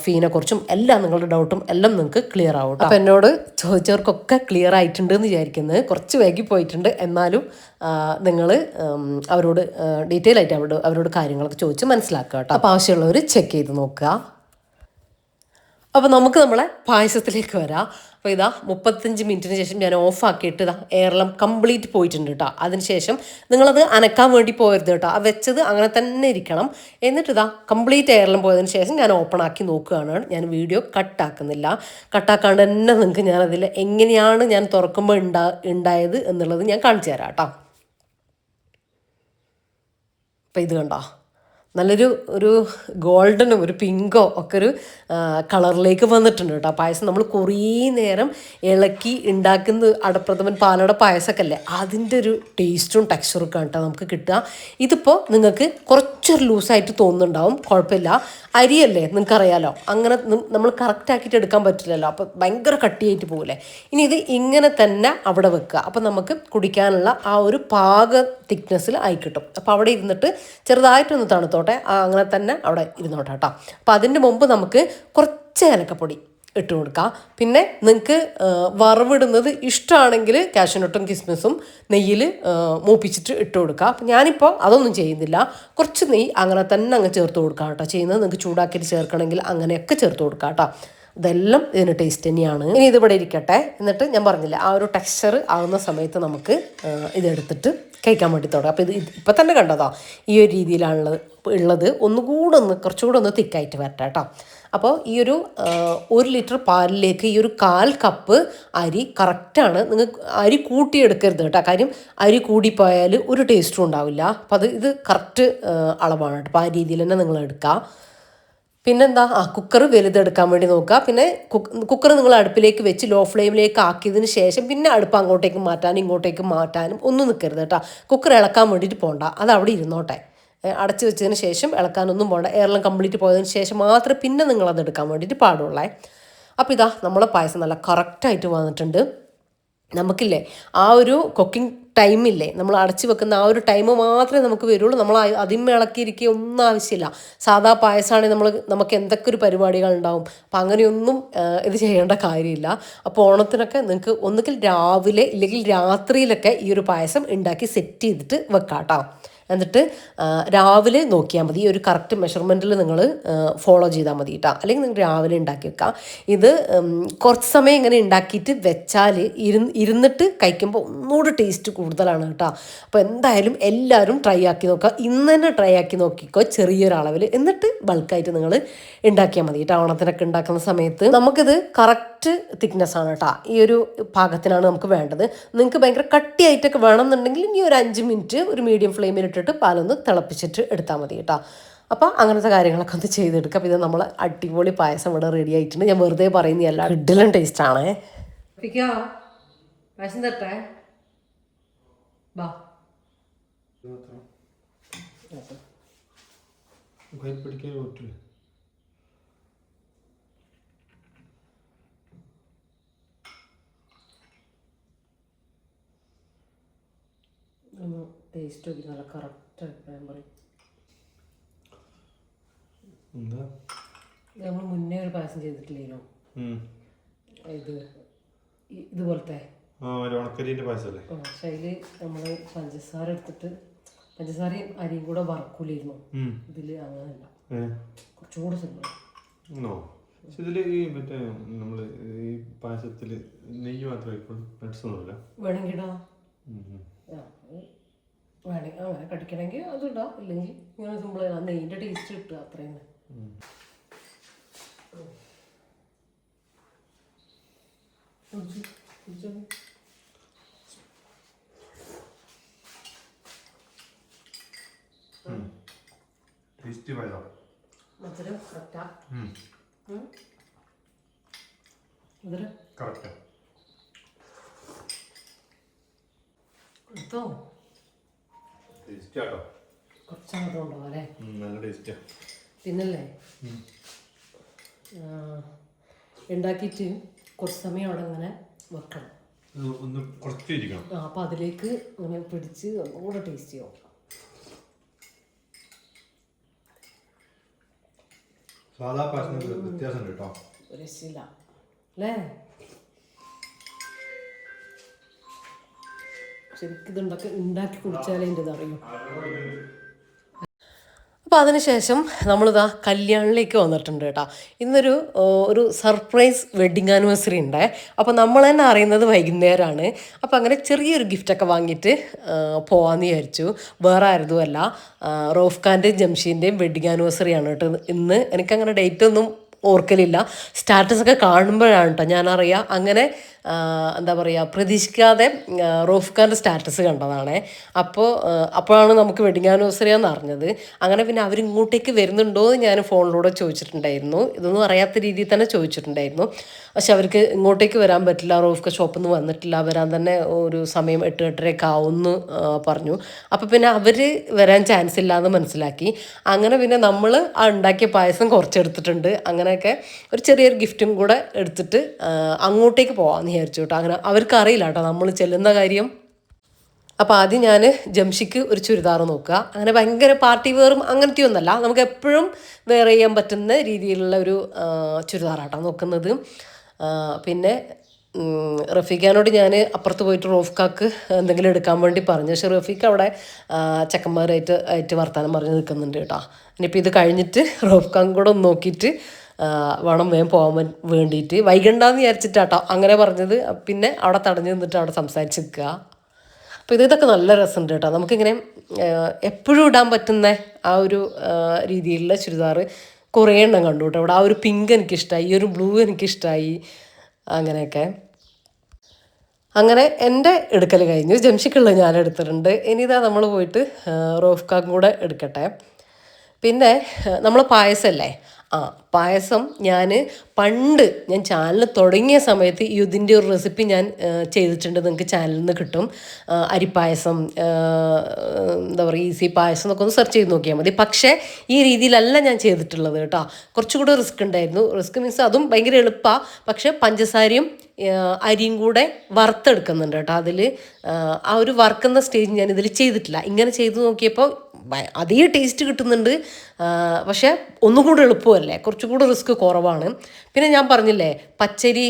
B: ഫീനെക്കുറിച്ചും എല്ലാം നിങ്ങളുടെ ഡൗട്ടും എല്ലാം നിങ്ങൾക്ക് ക്ലിയർ ആവും. അപ്പോൾ എന്നോട് ചോദിച്ചവർക്കൊക്കെ ക്ലിയർ ആയിട്ടുണ്ട് എന്ന് വിചാരിക്കുന്നത്. കുറച്ച് വൈകി പോയിട്ടുണ്ട്, എന്നാലും നിങ്ങൾ അവരോട് ഡീറ്റെയിൽ ആയിട്ട് അവരോട് കാര്യങ്ങളൊക്കെ ചോദിച്ച് മനസ്സിലാക്കുക കേട്ടോ. അപ്പോൾ ആവശ്യമുള്ളവർ ചെക്ക് ചെയ്ത് നോക്കുക. അപ്പോൾ നമുക്ക് നമ്മളെ പായസത്തിലേക്ക് വരാം. അപ്പോൾ ഇതാ 35 മിനിറ്റിന് ശേഷം ഞാൻ ഓഫാക്കിയിട്ട് എയർലം കംപ്ലീറ്റ് പോയിട്ടുണ്ട് കേട്ടോ. അതിനുശേഷം നിങ്ങളത് അനക്കാൻ വേണ്ടി പോകരുത് കേട്ടോ. ആ വെച്ചത് അങ്ങനെ തന്നെ ഇരിക്കണം. എന്നിട്ട് കംപ്ലീറ്റ് എയർലം പോയതിന് ശേഷം ഞാൻ ഓപ്പൺ ആക്കി നോക്കുകയാണ്. ഞാൻ വീഡിയോ കട്ടാക്കുന്നില്ല. കട്ടാക്കാണ്ട് തന്നെ നിങ്ങൾക്ക് ഞാനതിൽ എങ്ങനെയാണ് ഞാൻ തുറക്കുമ്പോൾ ഉണ്ടായത് എന്നുള്ളത് ഞാൻ കാണിച്ചു തരാം കേട്ടോ. അപ്പോൾ ഇത് കണ്ടോ, നല്ലൊരു ഗോൾഡനും ഒരു പിങ്കോ ഒക്കെ ഒരു കളറിലേക്ക് വന്നിട്ടുണ്ട് കേട്ടോ. പായസം നമ്മൾ കുറേ നേരം ഇളക്കി ഉണ്ടാക്കുന്ന അടപ്രഥമൻ പാലട പായസമൊക്കെ അല്ലേ, അതിൻ്റെ ഒരു ടേസ്റ്റും ടെക്സ്ചറും ഒക്കെ കേട്ടോ നമുക്ക് കിട്ടുക. ഇതിപ്പോൾ നിങ്ങൾക്ക് കുറച്ചൊരു ലൂസായിട്ട് തോന്നുന്നുണ്ടാവും, കുഴപ്പമില്ല. അരിയല്ലേ നിങ്ങൾക്കറിയാലോ, അങ്ങനെ നമ്മൾ കറക്റ്റ് ആക്കിയിട്ട് എടുക്കാൻ പറ്റില്ലല്ലോ, അപ്പോൾ ഭയങ്കര കട്ടിയായിട്ട് പോകില്ലേ. ഇനി ഇത് ഇങ്ങനെ തന്നെ അവിടെ വെക്കുക. അപ്പോൾ നമുക്ക് കുടിക്കാനുള്ള ആ ഒരു പാക തിക്നെസ്സിൽ ആയി കിട്ടും. അപ്പോൾ അവിടെ ഇരുന്നിട്ട് ചെറുതായിട്ടൊന്ന് തണുത്തോട്ടെ, അങ്ങനെ തന്നെ അവിടെ ഇരുന്നോട്ടെ കേട്ടോ. അപ്പോൾ അതിൻ്റെ മുമ്പ് നമുക്ക് കുറച്ച് ഏലക്കപ്പൊടി ഇട്ട് കൊടുക്കുക. പിന്നെ നിങ്ങൾക്ക് വറവിടുന്നത് ഇഷ്ടമാണെങ്കിൽ കാഷ്യൂനട്ടും കിസ്മിസും നെയ്യിൽ മൂപ്പിച്ചിട്ട് ഇട്ട് കൊടുക്കുക. അപ്പം ഞാനിപ്പോൾ അതൊന്നും ചെയ്യുന്നില്ല. കുറച്ച് നെയ്യ് അങ്ങനെ തന്നെ അങ്ങ് ചേർത്ത് കൊടുക്കുക കേട്ടോ ചെയ്യുന്നത്. നിങ്ങൾക്ക് ചൂടാക്കിയിട്ട് ചേർക്കണമെങ്കിൽ അങ്ങനെയൊക്കെ ചേർത്ത് കൊടുക്കുക കേട്ടോ. ഇതെല്ലാം ഇതിന് ടേസ്റ്റ് തന്നെയാണ്. ഇനി ഇതിവിടെ ഇരിക്കട്ടെ. എന്നിട്ട് ഞാൻ പറഞ്ഞില്ല ആ ഒരു ടെക്സ്ചർ ആവുന്ന സമയത്ത് നമുക്ക് ഇതെടുത്തിട്ട് കഴിക്കാൻ വേണ്ടി തുടങ്ങാം. അപ്പോൾ ഇത് ഇപ്പം തന്നെ കണ്ടതാ ഈ ഒരു രീതിയിലാണുള്ളത്. കുറച്ചുകൂടെ ഒന്ന് തിക്കായിട്ട് വരട്ടെ കേട്ടോ. അപ്പോൾ ഈ ഒരു 1 ലിറ്റർ പാലിലേക്ക് ഈ ഒരു 1/4 കപ്പ് അരി കറക്റ്റാണ്. നിങ്ങൾ അരി കൂട്ടിയെടുക്കരുത് കേട്ടോ. കാര്യം അരി കൂടിപ്പോയാൽ ഒരു ടേസ്റ്റും ഉണ്ടാവില്ല. അപ്പോൾ ഇത് കറക്റ്റ് അളവാണ് കേട്ടോ. അപ്പോൾ ആ രീതിയിൽ തന്നെ നിങ്ങൾ എടുക്കുക. പിന്നെന്താ കുക്കർ വലുതെടുക്കാൻ വേണ്ടി നോക്കുക. പിന്നെ കുക്കർ നിങ്ങൾ അടുപ്പിലേക്ക് വെച്ച് ലോ ഫ്ലെയിമിലേക്ക് ആക്കിയതിന് ശേഷം പിന്നെ അടുപ്പ് അങ്ങോട്ടേക്ക് മാറ്റാനും ഇങ്ങോട്ടേക്ക് മാറ്റാനും ഒന്നും നിൽക്കരുത് കേട്ടോ. കുക്കർ ഇളക്കാൻ വേണ്ടിയിട്ട് പോകണ്ട, അത് അവിടെ ഇരുന്നോട്ടെ. അടച്ചു വെച്ചതിന് ശേഷം ഇളക്കാനൊന്നും പോകണ്ട. എയർലെല്ലാം കംപ്ലീറ്റ് പോയതിന് ശേഷം മാത്രമേ പിന്നെ നിങ്ങളത് എടുക്കാൻ വേണ്ടിയിട്ട് പാടുള്ളേ. അപ്പോൾ ഇതാ നമ്മളെ പായസം നല്ല കറക്റ്റായിട്ട് വന്നിട്ടുണ്ട്. നമുക്കില്ലേ ആ ഒരു കുക്കിംഗ് ടൈമില്ലേ, നമ്മൾ അടച്ചു വെക്കുന്ന ആ ഒരു ടൈം മാത്രമേ നമുക്ക് വരുള്ളൂ. നമ്മൾ അതിന്മേൽ ഇളക്കിയിരിക്കുക ഒന്നും ആവശ്യമില്ല. സാധാ പായസമാണെങ്കിൽ നമുക്ക് എന്തൊക്കെ ഒരു പരിപാടികളുണ്ടാവും. അപ്പം അങ്ങനെയൊന്നും ഇത് ചെയ്യേണ്ട കാര്യമില്ല. അപ്പോൾ ഓണത്തിനൊക്കെ നിങ്ങൾക്ക് ഒന്നുകിൽ രാവിലെ ഇല്ലെങ്കിൽ രാത്രിയിലൊക്കെ ഈ ഒരു പായസം ഉണ്ടാക്കി സെറ്റ് ചെയ്തിട്ട് വെക്കാം കേട്ടോ. എന്നിട്ട് രാവിലെ നോക്കിയാൽ മതി. ഈ ഒരു കറക്റ്റ് മെഷർമെൻറ്റിൽ നിങ്ങൾ ഫോളോ ചെയ്താൽ മതി കേട്ടോ. അല്ലെങ്കിൽ നിങ്ങൾ രാവിലെ ഉണ്ടാക്കി വെക്കാം. ഇത് കുറച്ച് സമയം ഇങ്ങനെ ഉണ്ടാക്കിയിട്ട് വെച്ചാൽ ഇരുന്നിട്ട് കഴിക്കുമ്പോൾ ഒന്നുകൂടി ടേസ്റ്റ് കൂടുതലാണ് കേട്ടോ. അപ്പോൾ എന്തായാലും എല്ലാവരും ട്രൈ ആക്കി നോക്കുക. ഇന്ന് തന്നെ ട്രൈ ആക്കി നോക്കിക്കോ ചെറിയൊരളവിൽ. എന്നിട്ട് ബൾക്കായിട്ട് നിങ്ങൾ ഉണ്ടാക്കിയാൽ മതി കേട്ടോ. ഓണത്തിനൊക്കെ ഉണ്ടാക്കുന്ന സമയത്ത് നമുക്കിത് കറക്റ്റ് തിക്നെസ് ആണ് കേട്ടോ. ഈ ഒരു പാകത്തിനാണ് നമുക്ക് വേണ്ടത്. നിങ്ങൾക്ക് ഭയങ്കര കട്ടിയായിട്ടൊക്കെ വേണമെന്നുണ്ടെങ്കിൽ ഇനി ഒരു 5 മിനിറ്റ് ഒരു മീഡിയം ഫ്ലെയിമിൽ ഇട്ടിട്ട് പാലൊന്ന് തിളപ്പിച്ചിട്ട് എടുത്താൽ മതി കേട്ടോ. അപ്പോൾ അങ്ങനത്തെ കാര്യങ്ങളൊക്കെ ഒന്ന് ചെയ്തെടുക്കാം. അപ്പോൾ ഇത് നമ്മൾ അടിപൊളി പായസം ഇവിടെ റെഡി ആയിട്ടുണ്ട്. ഞാൻ വെറുതെ പറയുന്നതല്ല, കിഡിലും ടേസ്റ്റാണേ. പായസം തട്ടെ ബാ. ടേസ്റ്റ് നോക്കി നല്ല കറക്റ്റ് അഭിപ്രായം പറയും. നമ്മൾ മുന്നേ ഒരു പായസം ചെയ്തിട്ടില്ലേനോ ഇതുപോലത്തെ പക്ഷെ അതില് നമ്മള് പഞ്ചസാര എടുത്തിട്ട് പഞ്ചസാരയും അരിയും കൂടെ വറക്കൂലായിരുന്നു. ഇതില് അങ്ങനല്ല, കുറച്ചുകൂടെ സിമ്പിൾ.
A: ഇതില് ഈ മറ്റേ നമ്മള് ഈ പായസത്തില് നെയ്യ് മാത്രമേ
B: വേണമെങ്കിടാ. വേണമെങ്കിൽ അങ്ങനെ കടിക്കണമെങ്കിൽ അതിടാം. ഇല്ലെങ്കിൽ ഇങ്ങനെ സിമ്പിൾ നെയ്യിൻ്റെ ടേസ്റ്റ് കിട്ടുക അത്രയും. മധുരം കറക്റ്റാ. മധുരം കറക്റ്റാ എടുത്തോ. കുറച്ചങ്ങോട്ടുണ്ടോ അല്ലേ? പിന്നല്ലേ ഉണ്ടാക്കിയിട്ട് കുറച്ച് സമയം അവിടെ ഇങ്ങനെ വെക്കണം. അപ്പം അതിലേക്ക് ഇങ്ങനെ പിടിച്ച് ഒന്നുകൂടെ ടേസ്റ്റ് ചെയ്യും. ഒരു രക്ഷയില്ല അല്ലേ? ശരിക്കും ഇതുണ്ടാക്കി കുടിച്ചാലേ എൻ്റെ ഇതറിയും. അപ്പോൾ അതിനുശേഷം നമ്മളിതാ കല്യാണിലേക്ക് വന്നിട്ടുണ്ട് കേട്ടോ. ഇന്നൊരു സർപ്രൈസ് വെഡ്ഡിങ് ആനിവേഴ്സറി ഉണ്ട്. അപ്പോൾ നമ്മൾ തന്നെ അറിയുന്നത് വൈകുന്നേരമാണ്. അപ്പോൾ അങ്ങനെ ചെറിയൊരു ഗിഫ്റ്റൊക്കെ വാങ്ങിയിട്ട് പോകാമെന്ന് വിചാരിച്ചു. വേറെ ആരുതുമല്ല, റോഫ് ഖാൻ്റെയും ജംഷീൻ്റെയും വെഡ്ഡിങ് ആനിവേഴ്സറിയാണ് കേട്ടോ ഇന്ന്. എനിക്കങ്ങനെ ഡേറ്റ് ഒന്നും ഓർക്കലില്ല, സ്റ്റാറ്റസൊക്കെ കാണുമ്പോഴാണ് കേട്ടോ ഞാനറിയാം. അങ്ങനെ എന്താ പറയുക, പ്രതീക്ഷിക്കാതെ റോഫ് ഖാൻ്റെ സ്റ്റാറ്റസ് കണ്ടതാണ്. അപ്പോഴാണ് നമുക്ക് വെഡിങ് ആനിവേഴ്സറിയാന്ന് അറിഞ്ഞത്. അങ്ങനെ പിന്നെ അവരിങ്ങോട്ടേക്ക് വരുന്നുണ്ടോ എന്ന് ഞാൻ ഫോണിലൂടെ ചോദിച്ചിട്ടുണ്ടായിരുന്നു. ഇതൊന്നും അറിയാത്ത രീതിയിൽ തന്നെ ചോദിച്ചിട്ടുണ്ടായിരുന്നു. പക്ഷെ അവർക്ക് ഇങ്ങോട്ടേക്ക് വരാൻ പറ്റില്ല, റോഫ് ഖാൻ ഷോപ്പിൽ നിന്ന് വന്നിട്ടില്ല, വരാൻ തന്നെ ഒരു സമയം 8-8:30 ആവുമെന്ന് പറഞ്ഞു. അപ്പോൾ പിന്നെ അവർ വരാൻ ചാൻസ് ഇല്ല എന്ന് മനസ്സിലാക്കി. അങ്ങനെ പിന്നെ നമ്മൾ ആ ഉണ്ടാക്കിയ പായസം കുറച്ചെടുത്തിട്ടുണ്ട്. അങ്ങനെയൊക്കെ ഒരു ചെറിയൊരു ഗിഫ്റ്റും കൂടെ എടുത്തിട്ട് അങ്ങോട്ടേക്ക് പോകാമെന്ന് വിചാരിച്ചു കേട്ടോ. അങ്ങനെ അവർക്കറിയില്ല കേട്ടോ നമ്മൾ ചെല്ലുന്ന കാര്യം. അപ്പോൾ ആദ്യം ഞാൻ ജംഷിക്ക് ഒരു ചുരിദാർ നോക്കുക. അങ്ങനെ ഭയങ്കര പാർട്ടി വെയറും അങ്ങനത്തെ ഒന്നല്ല, നമുക്ക് എപ്പോഴും വെയർ ചെയ്യാൻ പറ്റുന്ന രീതിയിലുള്ള ഒരു ചുരിദാറാട്ടോ നോക്കുന്നത്. പിന്നെ റഫീഖാനോട് ഞാൻ അപ്പുറത്ത് പോയിട്ട് റോഫ്ക്കാക്ക് എന്തെങ്കിലും എടുക്കാൻ വേണ്ടി പറഞ്ഞു. പക്ഷേ റഫീഖ് അവിടെ ചെക്കന്മാരായിട്ട് വർത്താനം പറഞ്ഞ് നിൽക്കുന്നുണ്ട് കേട്ടോ. ഇനിയിപ്പോൾ ഇത് കഴിഞ്ഞിട്ട് റോഫ്ഖാൻ കൂടെ ഒന്ന് നോക്കിയിട്ട് വേണം വേഗം പോകാൻ വേണ്ടിയിട്ട്. വൈകണ്ടെന്ന് വിചാരിച്ചിട്ടാട്ടോ അങ്ങനെ പറഞ്ഞത്. പിന്നെ അവിടെ തടഞ്ഞു നിന്നിട്ട് അവിടെ സംസാരിച്ച് നിൽക്കുക. അപ്പോൾ ഇതൊക്കെ നല്ല രസമുണ്ട് കേട്ടോ. നമുക്കിങ്ങനെ എപ്പോഴും ഇടാൻ പറ്റുന്ന ആ ഒരു രീതിയിലുള്ള ചുരിദാർ കുറേ എണ്ണം കണ്ടു കേട്ടോ. അവിടെ ആ ഒരു പിങ്ക് എനിക്കിഷ്ടമായി, ഈ ഒരു ബ്ലൂ എനിക്കിഷ്ടമായി, അങ്ങനെയൊക്കെ. അങ്ങനെ എൻ്റെ എടുക്കൽ കഴിഞ്ഞു. ജംഷിക്കുള്ള ഞാൻ എടുത്തിട്ടുണ്ട്. ഇനി ഇതാ നമ്മൾ പോയിട്ട് റോഫ്ക്കാക്കും കൂടെ എടുക്കട്ടെ. പിന്നെ നമ്മൾ പായസമല്ലേ, പായസം ഞാൻ പണ്ട് ഞാൻ ചാനൽ തുടങ്ങിയ സമയത്ത് ഇതിൻ്റെ ഒരു റെസിപ്പി ഞാൻ ചെയ്തിട്ടുണ്ട്. നിങ്ങൾക്ക് ചാനലിൽ നിന്ന് കിട്ടും. അരിപ്പായസം, എന്താ പറയുക, ഈസി പായസം എന്നൊക്കെ ഒന്ന് സെർച്ച് ചെയ്ത് നോക്കിയാൽ മതി. പക്ഷേ ഈ രീതിയിലല്ല ഞാൻ ചെയ്തിട്ടുള്ളത് കേട്ടോ. കുറച്ചുകൂടെ റിസ്ക് ഉണ്ടായിരുന്നു. റിസ്ക് മീൻസ് അതും ഭയങ്കര എളുപ്പമാണ്. പക്ഷേ പഞ്ചസാരയും അരിയും കൂടെ വറുത്തെടുക്കുന്നുണ്ട് കേട്ടോ. അതിൽ ആ ഒരു വറുക്കുന്ന സ്റ്റേജ് ഞാൻ ഇതിൽ ചെയ്തിട്ടില്ല. ഇങ്ങനെ ചെയ്ത് നോക്കിയപ്പോൾ അതേ ടേസ്റ്റ് കിട്ടുന്നുണ്ട്. പക്ഷേ ഒന്നും കൂടെ എളുപ്പമല്ലേ, കുറച്ചുകൂടെ റിസ്ക് കുറവാണ്. പിന്നെ ഞാൻ പറഞ്ഞില്ലേ പച്ചരി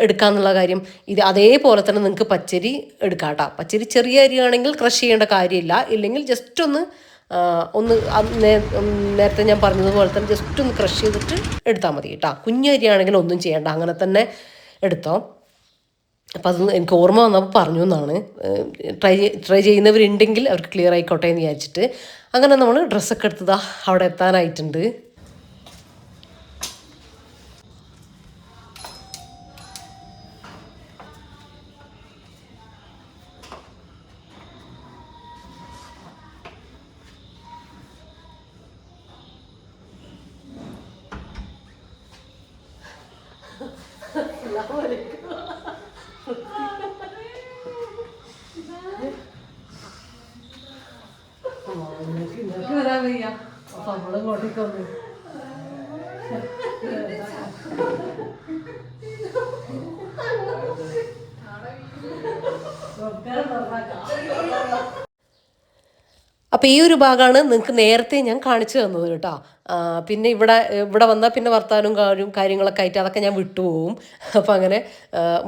B: എടുക്കാന്നുള്ള കാര്യം, ഇത് അതേപോലെ തന്നെ നിങ്ങൾക്ക് പച്ചരി എടുക്കാം കേട്ടോ. പച്ചരി ചെറിയ അരിയാണെങ്കിൽ ക്രഷ് ചെയ്യേണ്ട കാര്യമില്ല. ഇല്ലെങ്കിൽ ജസ്റ്റ് ഒന്ന് നേരത്തെ ഞാൻ പറഞ്ഞതുപോലെ തന്നെ ജസ്റ്റ് ഒന്ന് ക്രഷ് ചെയ്തിട്ട് എടുത്താൽ മതി കേട്ടോ. കുഞ്ഞരിയാണെങ്കിൽ ഒന്നും ചെയ്യേണ്ട, അങ്ങനെ തന്നെ എടുത്തോ. അപ്പോൾ അത് എനിക്ക് ഓർമ്മ വന്നപ്പോൾ പറഞ്ഞു എന്നാണ്. ട്രൈ ചെയ്യുന്നവരുണ്ടെങ്കിൽ അവർക്ക് ക്ലിയർ ആയിക്കോട്ടെ എന്ന് വിചാരിച്ചിട്ട് അങ്ങനെ നമ്മൾ ഡ്രസ്സൊക്കെ എടുത്തതാ അവിടെ എത്താനായിട്ടുണ്ട്. വരാൻ വയ്യ, അപ്പം നമ്മളും ഇങ്ങോട്ടേക്ക് വന്നു. അപ്പോൾ ഈ ഒരു ഭാഗമാണ് നിങ്ങൾക്ക് നേരത്തെ ഞാൻ കാണിച്ചു തന്നത് കേട്ടോ. പിന്നെ ഇവിടെ വന്നാൽ പിന്നെ വർത്താനവും കാര്യങ്ങളൊക്കെ ആയിട്ട് അതൊക്കെ ഞാൻ വിട്ടുപോകും. അപ്പോൾ അങ്ങനെ